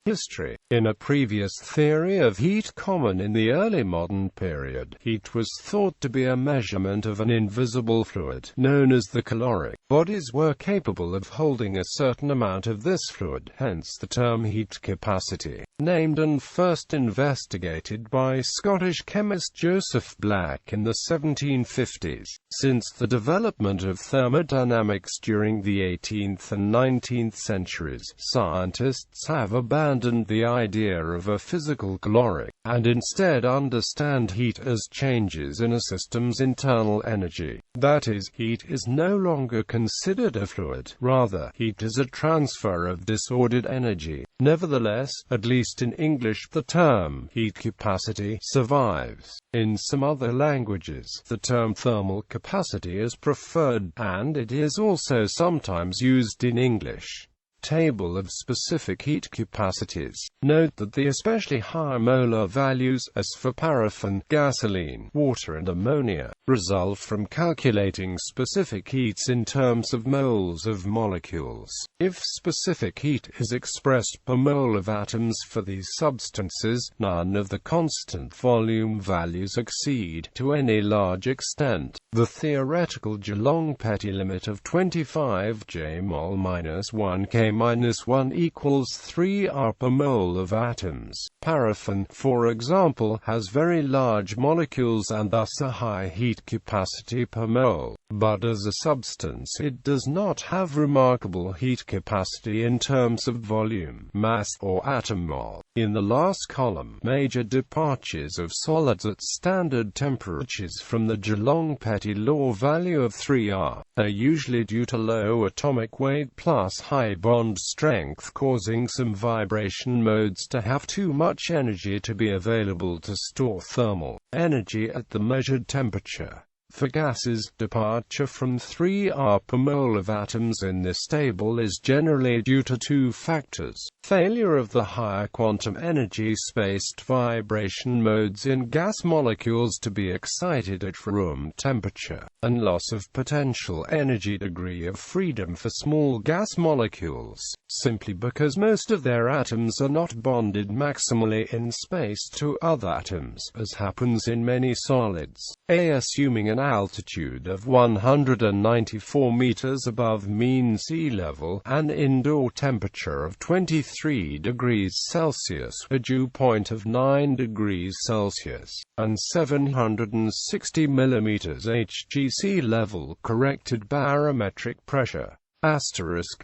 History. In a previous theory of heat common in the early modern period, heat was thought to be a measurement of an invisible fluid, known as the caloric. Bodies were capable of holding a certain amount of this fluid, hence the term heat capacity, named and first investigated by Scottish chemist Joseph Black in the 1750s. Since the development of thermodynamics during the 18th and 19th centuries, scientists have abandoned the idea of a physical caloric, and instead understand heat as changes in a system's internal energy. That is, heat is no longer considered a fluid, rather, heat is a transfer of disordered energy. Nevertheless, at least in English, the term heat capacity survives. In some other languages, the term thermal capacity is preferred, and it is also sometimes used in English. Table of specific heat capacities. Note that the especially high molar values, as for paraffin, gasoline, water and ammonia, result from calculating specific heats in terms of moles of molecules. If specific heat is expressed per mole of atoms for these substances, none of the constant volume values exceed, to any large extent, the theoretical Dulong-Petty limit of 25 J mol-1 K-1 equals 3 R per mole of atoms. Paraffin, for example, has very large molecules and thus a high heat capacity per mole, but as a substance it does not have remarkable heat capacity in terms of volume, mass, or atom mole. In the last column, major departures of solids at standard temperatures from the Dulong-Petty law value of 3R are usually due to low atomic weight plus high bond strength, causing some vibration modes to have too much energy to be available to store thermal energy at the measured temperature. For gases, departure from 3R per mole of atoms in this table is generally due to two factors: failure of the higher quantum energy spaced vibration modes in gas molecules to be excited at room temperature, and loss of potential energy degree of freedom for small gas molecules, simply because most of their atoms are not bonded maximally in space to other atoms, as happens in many solids. Assuming an altitude of 194 meters above mean sea level, an indoor temperature of 23 degrees Celsius, a dew point of 9 degrees Celsius, and 760 millimeters Hg sea level corrected barometric pressure.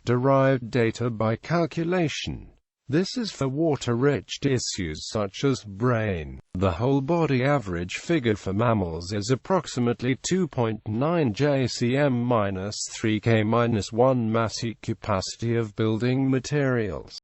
Derived data by calculation. This is for water-rich tissues such as brain. The whole body average figure for mammals is approximately 2.9 jcm-3 K-1 mass heat capacity of building materials.